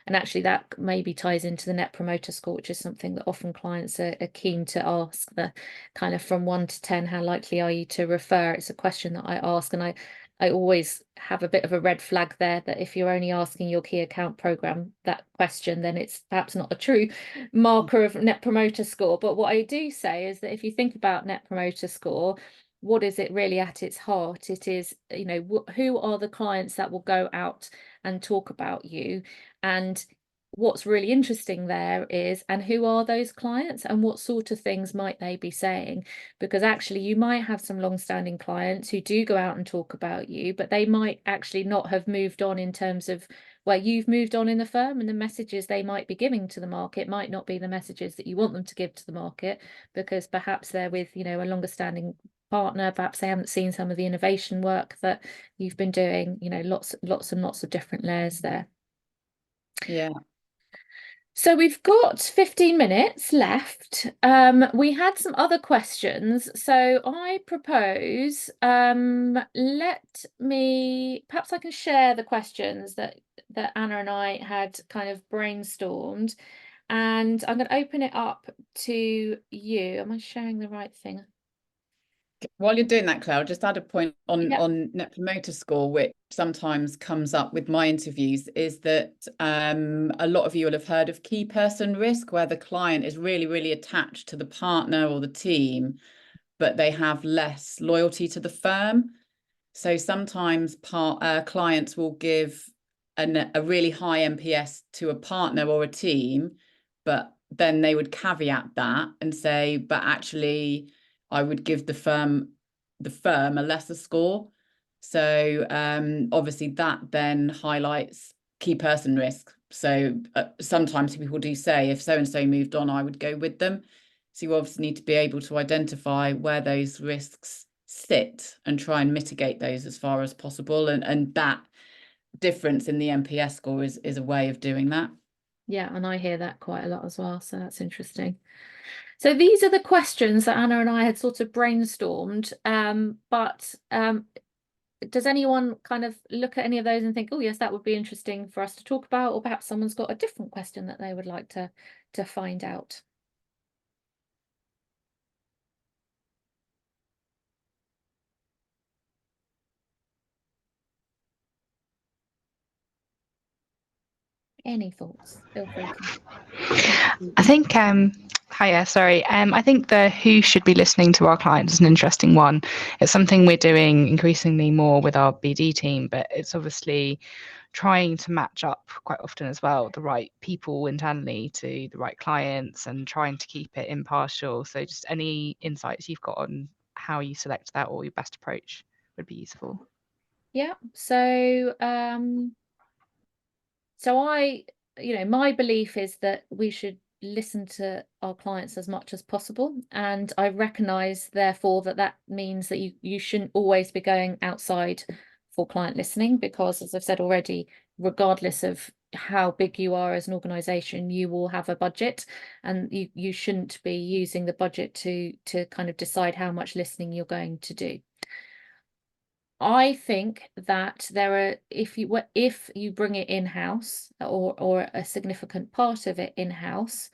[SPEAKER 1] And actually that maybe ties into the Net Promoter Score, which is something that often clients are keen to ask, the kind of from 1 to 10, how likely are you to refer? It's a question that I ask, and I always have a bit of a red flag there, that if you're only asking your key account program that question, then it's perhaps not a true marker of Net Promoter Score. But what I do say is that if you think about Net Promoter Score, what is it really at its heart? It is, you know, who are the clients that will go out and talk about you? And what's really interesting there is, and who are those clients and what sort of things might they be saying? Because actually you might have some long-standing clients who do go out and talk about you, but they might actually not have moved on in terms of where you've moved on in the firm, and the messages they might be giving to the market might not be the messages that you want them to give to the market, because perhaps they're with, you know, a longer standing partner, perhaps they haven't seen some of the innovation work that you've been doing, you know, lots and lots of different layers there.
[SPEAKER 2] Yeah.
[SPEAKER 1] So we've got 15 minutes left. We had some other questions. So I propose, perhaps I can share the questions that Anna and I had kind of brainstormed, and I'm going to open it up to you. Am I sharing the right thing?
[SPEAKER 2] While you're doing that, Claire, I'll just add a point on
[SPEAKER 1] Yep.
[SPEAKER 2] Net Promoter Score, which sometimes comes up with my interviews, is that a lot of you will have heard of key person risk, where the client is really, really attached to the partner or the team, but they have less loyalty to the firm. So sometimes clients will give a really high NPS to a partner or a team, but then they would caveat that and say, but actually I would give the firm a lesser score. So obviously that then highlights key person risk. So sometimes people do say, if so-and-so moved on, I would go with them. So you obviously need to be able to identify where those risks sit and try and mitigate those as far as possible. And that difference in the NPS score is a way of doing that.
[SPEAKER 1] Yeah, and I hear that quite a lot as well, so that's interesting. So these are the questions that Anna and I had sort of brainstormed, but does anyone kind of look at any of those and think, oh yes, that would be interesting for us to talk about, or perhaps someone's got a different question that they would like to find out? Any thoughts? Feel free to.
[SPEAKER 5] I think, hiya, sorry. I think the who should be listening to our clients is an interesting one. It's something we're doing increasingly more with our BD team, but it's obviously trying to match up quite often as well the right people internally to the right clients and trying to keep it impartial. So just any insights you've got on how you select that or your best approach would be useful.
[SPEAKER 1] Yeah, so my belief is that we should listen to our clients as much as possible, and I recognize therefore that means that you shouldn't always be going outside for client listening, because as I've said already, regardless of how big you are as an organization, you will have a budget, and you shouldn't be using the budget to kind of decide how much listening you're going to do. I think that if you bring it in-house, or a significant part of it in-house,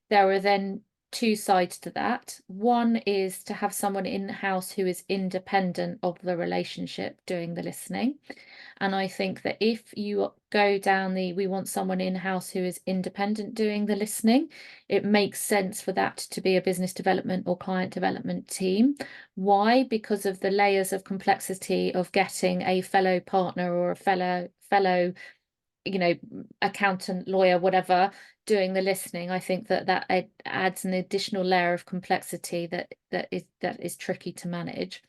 [SPEAKER 1] there are then two sides to that. One is to have someone in-house who is independent of the relationship doing the listening. And I think that if you go down we want someone in-house who is independent doing the listening, it makes sense for that to be a business development or client development team. Why? Because of the layers of complexity of getting a fellow partner or a fellow accountant, lawyer, whatever, doing the listening. I think that adds an additional layer of complexity that is tricky to manage.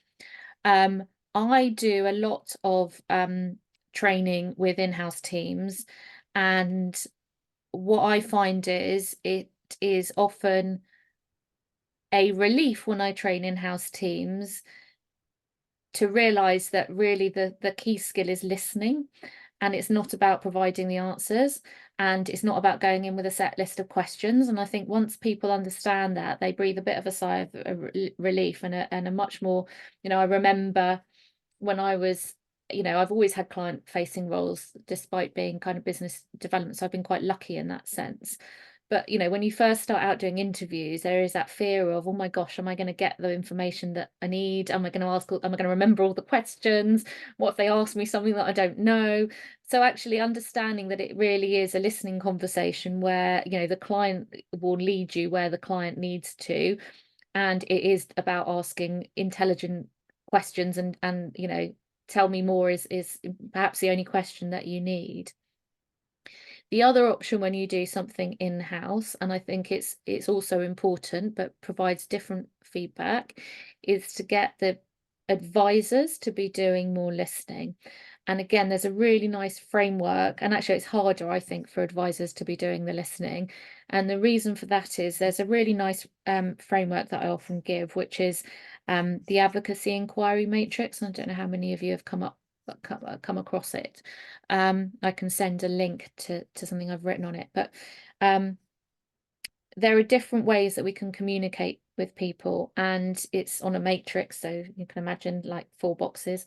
[SPEAKER 1] I do a lot of training with in-house teams, and what I find is it is often a relief when I train in-house teams to realize that really the key skill is listening, and it's not about providing the answers, and it's not about going in with a set list of questions. And I think once people understand that, they breathe a bit of a sigh of relief and a much more, I remember when I was, I've always had client facing roles despite being kind of business development, so I've been quite lucky in that sense. But when you first start out doing interviews, there is that fear of, oh my gosh, am I going to get the information that I need? Am I going to remember all the questions? What if they ask me something that I don't know? So actually understanding that it really is a listening conversation where the client will lead you where the client needs to, and it is about asking intelligent questions, and tell me more is perhaps the only question that you need. The other option when you do something in-house, and I think it's also important but provides different feedback, is to get the advisors to be doing more listening. And again, there's a really nice framework, and actually it's harder, I think, for advisors to be doing the listening. And the reason for that is there's a really nice framework that I often give, which is the advocacy inquiry matrix. And I don't know how many of you have come across it. I can send a link to something I've written on it, but there are different ways that we can communicate with people, and it's on a matrix, so you can imagine like 4 boxes.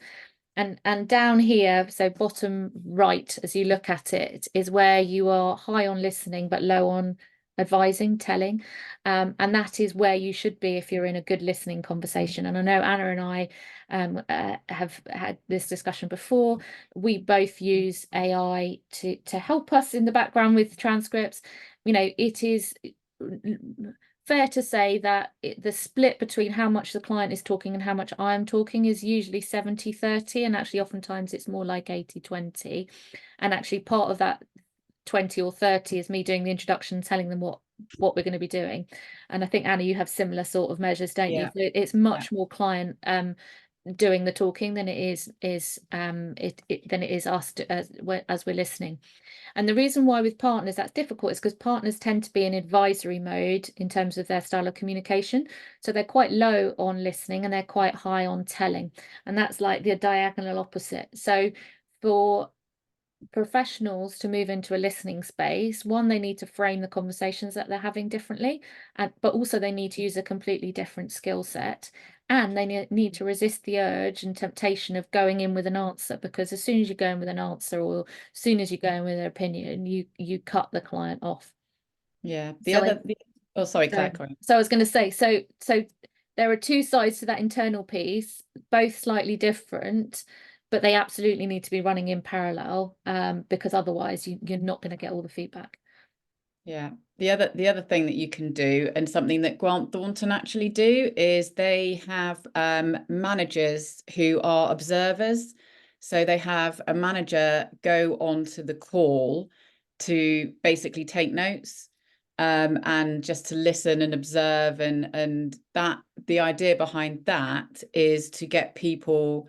[SPEAKER 1] And down here, so bottom right, as you look at it, is where you are high on listening but low on advising, telling, and that is where you should be if you're in a good listening conversation. And I know Anna and I have had this discussion before. We both use AI to help us in the background with transcripts. It is fair to say that the split between how much the client is talking and how much I'm talking is usually 70-30, and actually oftentimes it's more like 80-20. And actually part of that 20 or 30 is me doing the introduction, telling them what we're going to be doing. And I think, Anna, you have similar sort of measures, don't you? So it's much more client doing the talking than it is us as we're listening. And the reason why with partners that's difficult is because partners tend to be in advisory mode in terms of their style of communication. So they're quite low on listening and they're quite high on telling. And that's like the diagonal opposite. So for professionals to move into a listening space, one, they need to frame the conversations that they're having differently, but also they need to use a completely different skill set, and they need to resist the urge and temptation of going in with an answer, because as soon as you go in with an answer, or as soon as you go in with an opinion, you cut the client off.
[SPEAKER 2] Yeah.
[SPEAKER 1] Oh, sorry, Claire. So I was going to say, so there are two sides to that internal piece, both slightly different, but they absolutely need to be running in parallel, because otherwise you're not going to get all the feedback.
[SPEAKER 2] Yeah. The other thing that you can do, and something that Grant Thornton actually do, is they have managers who are observers. So they have a manager go onto the call to basically take notes, and just to listen and observe, and that the idea behind that is to get people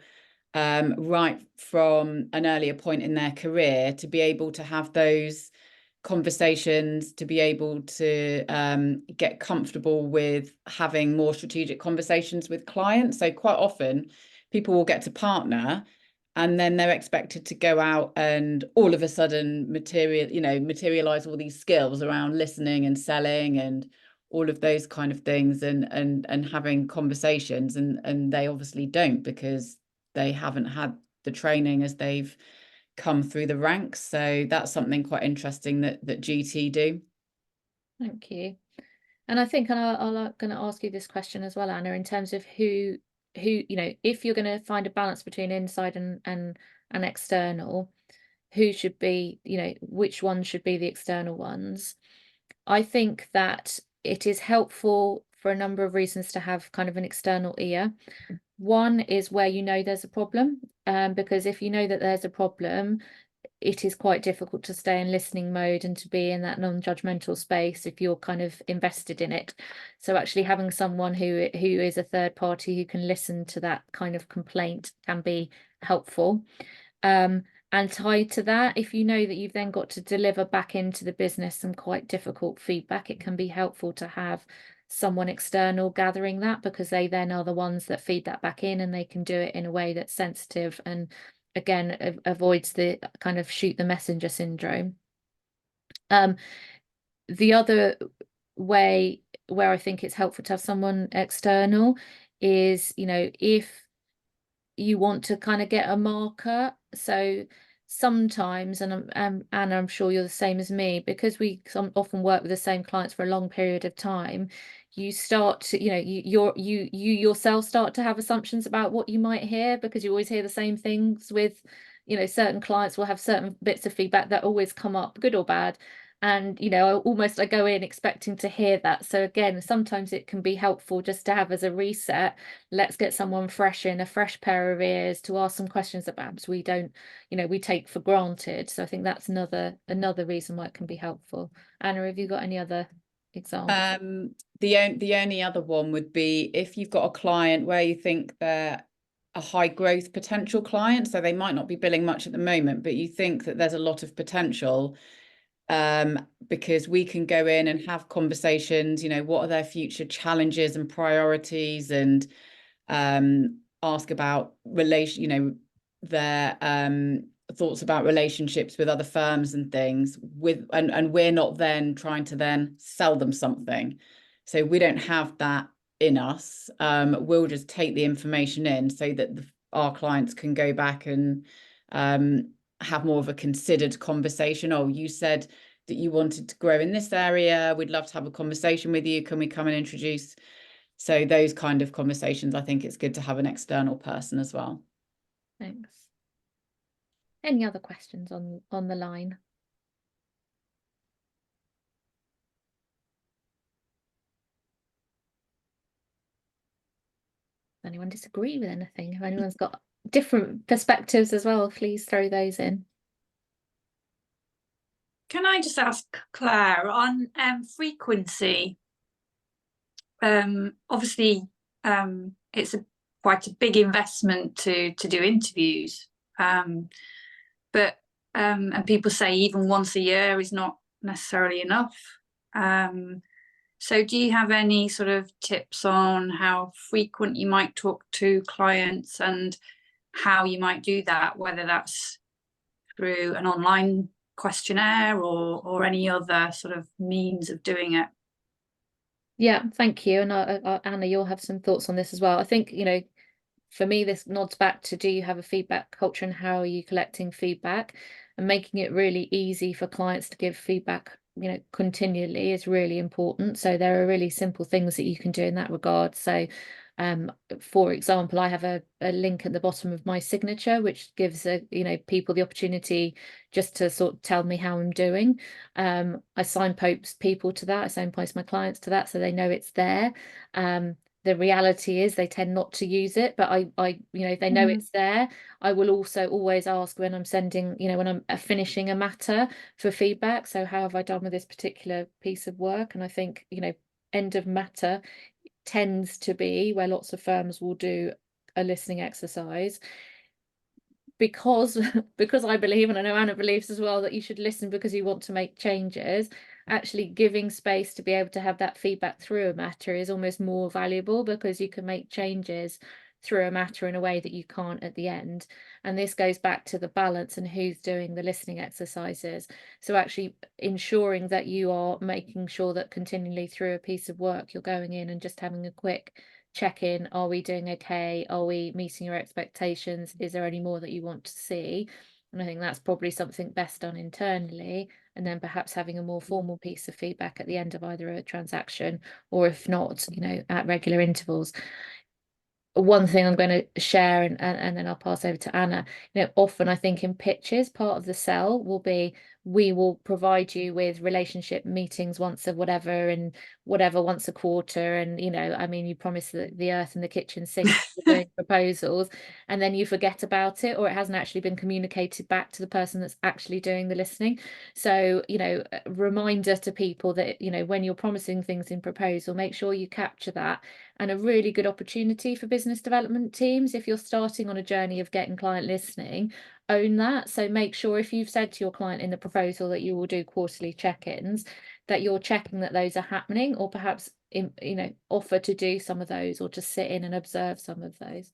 [SPEAKER 2] right from an earlier point in their career to be able to have those conversations, to be able to get comfortable with having more strategic conversations with clients. So quite often people will get to partner, and then they're expected to go out and all of a sudden materialize all these skills around listening and selling and all of those kind of things, and having conversations, and they obviously don't, because they haven't had the training as they've come through the ranks. So that's something quite interesting that GT do.
[SPEAKER 1] Thank you. And I think, and I'm going to ask you this question as well, Anna, in terms of who if you're going to find a balance between inside and external, who should be, which ones should be the external ones. I think that it is helpful for a number of reasons to have kind of an external ear. One is where there's a problem, because if you know that there's a problem, it is quite difficult to stay in listening mode and to be in that non-judgmental space if you're kind of invested in it. So actually having someone who is a third party who can listen to that kind of complaint can be helpful. And tied to that, if you know that you've then got to deliver back into the business some quite difficult feedback, it can be helpful to have someone external gathering that, because they then are the ones that feed that back in, and they can do it in a way that's sensitive and again avoids the kind of shoot the messenger syndrome. The other way where I think it's helpful to have someone external is, if you want to kind of get a marker. So sometimes, and Anna, I'm sure you're the same as me, because we often work with the same clients for a long period of time, you start to, you yourself start to have assumptions about what you might hear, because you always hear the same things with, certain clients will have certain bits of feedback that always come up, good or bad. And I go in expecting to hear that. So again, sometimes it can be helpful just to have as a reset, let's get someone fresh in, a fresh pair of ears to ask some questions that perhaps we don't, we take for granted. So I think that's another reason why it can be helpful. Anna, have you got any other examples?
[SPEAKER 2] The only other one would be if you've got a client where you think they're a high growth potential client, so they might not be billing much at the moment, but you think that there's a lot of potential, because we can go in and have conversations, what are their future challenges and priorities, and ask about their thoughts about relationships with other firms and things, and we're not then trying to then sell them something. So we don't have that in us. We'll just take the information in so that our clients can go back and have more of a considered conversation. Oh, you said that you wanted to grow in this area. We'd love to have a conversation with you. Can we come and introduce? So those kind of conversations, I think it's good to have an external person as well.
[SPEAKER 1] Thanks. Any other questions on the line? Does anyone disagree with anything? If anyone's got different perspectives as well, please throw those in.
[SPEAKER 6] Can I just ask Claire on frequency? Obviously, it's quite a big investment to do interviews, but and people say even once a year is not necessarily enough. So do you have any sort of tips on how frequent you might talk to clients and how you might do that, whether that's through an online questionnaire or any other sort of means of doing it?
[SPEAKER 1] Yeah, thank you. And Anna, you'll have some thoughts on this as well. I think, for me, this nods back to, do you have a feedback culture and how are you collecting feedback? And making it really easy for clients to give feedback, continually is really important. So there are really simple things that you can do in that regard. So for example, I have a link at the bottom of my signature, which gives people the opportunity just to sort of tell me how I'm doing. I signpost people to that. I signpost my clients to that, so they know it's there. The reality is they tend not to use it, but they know it's there. I will also always ask when I'm sending, when I'm finishing a matter, for feedback. So how have I done with this particular piece of work? And I think, end of matter tends to be where lots of firms will do a listening exercise, because I believe, and I know Anna believes as well, that you should listen because you want to make changes. Actually giving space to be able to have that feedback through a matter is almost more valuable, because you can make changes through a matter in a way that you can't at the end. And this goes back to the balance and who's doing the listening exercises. So actually ensuring that you are making sure that continually through a piece of work you're going in and just having a quick check in. Are we doing okay? Are we meeting your expectations? Is there any more that you want to see? And I think that's probably something best done internally, and then perhaps having a more formal piece of feedback at the end of either a transaction, or if not, at regular intervals. One thing I'm going to share, and then I'll pass over to Anna. Often I think in pitches, part of the sell will be, we will provide you with relationship meetings once a whatever, and whatever once a quarter, and you promise the earth and the kitchen sink doing proposals, and then you forget about it, or it hasn't actually been communicated back to the person that's actually doing the listening. So a reminder to people that when you're promising things in proposal, make sure you capture that. And a really good opportunity for business development teams, if you're starting on a journey of getting client listening, own that. So make sure, if you've said to your client in the proposal that you will do quarterly check-ins, that you're checking that those are happening, or perhaps offer to do some of those, or to sit in and observe some of those.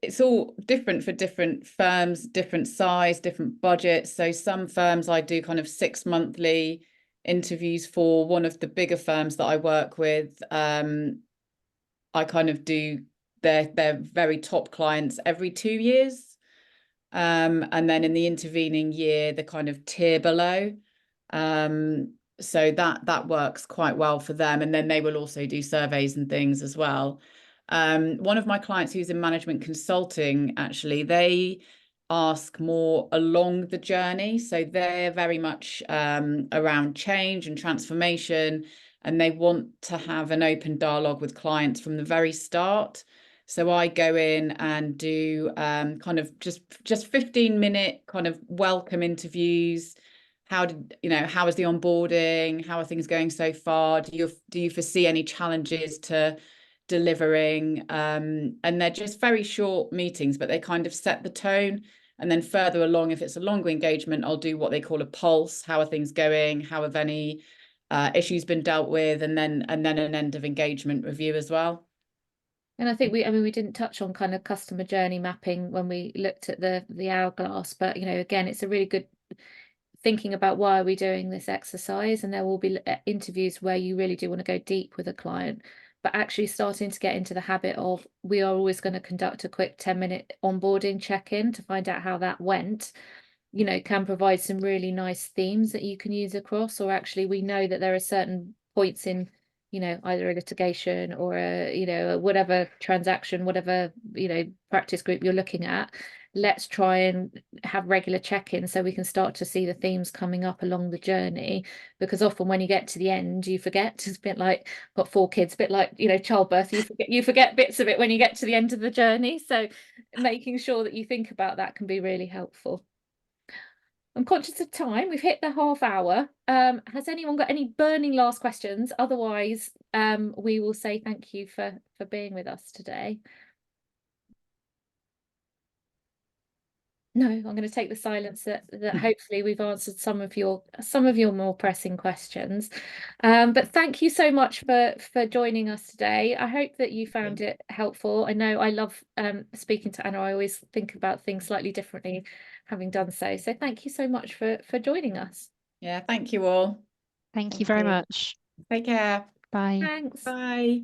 [SPEAKER 2] It's all different for different firms, different size, different budgets. So some firms I do kind of 6 monthly interviews for. One of the bigger firms that I work with, I kind of do their very top clients every 2 years, and then in the intervening year the kind of tier below, so that works quite well for them, and then they will also do surveys and things as well. One of my clients who's in management consulting, actually, they ask more along the journey. So they're very much around change and transformation, and they want to have an open dialogue with clients from the very start. So I go in and do kind of just 15-minute kind of welcome interviews. How is the onboarding? How are things going so far? Do you foresee any challenges to delivering? And they're just very short meetings, but they kind of set the tone. And then further along, if it's a longer engagement, I'll do what they call a pulse. How are things going? How have any issues been dealt with? And then an end of engagement review as well.
[SPEAKER 1] And I think we didn't touch on kind of customer journey mapping when we looked at the hourglass, but again, it's a really good thinking about, why are we doing this exercise? And there will be interviews where you really do want to go deep with a client, but actually starting to get into the habit of, we are always going to conduct a quick 10-minute onboarding check-in to find out how that went, can provide some really nice themes that you can use across. Or actually, we know that there are certain points in either a litigation or a whatever transaction, whatever practice group you're looking at. Let's try and have regular check-ins so we can start to see the themes coming up along the journey, because often when you get to the end, you forget. It's a bit like, got 4 kids, a bit like childbirth, you forget bits of it when you get to the end of the journey. So making sure that you think about that can be really helpful. I'm conscious of time. We've hit the half hour. Has anyone got any burning last questions? Otherwise, we will say thank you for being with us today. No, I'm going to take the silence that hopefully we've answered some of your more pressing questions. But thank you so much for joining us today. I hope that you found it helpful. I know I love speaking to Anna. I always think about things slightly differently having done so. So thank you so much for joining us.
[SPEAKER 2] Yeah, thank you all.
[SPEAKER 3] Thank you very much.
[SPEAKER 2] Take care.
[SPEAKER 3] Bye.
[SPEAKER 1] Thanks.
[SPEAKER 2] Bye.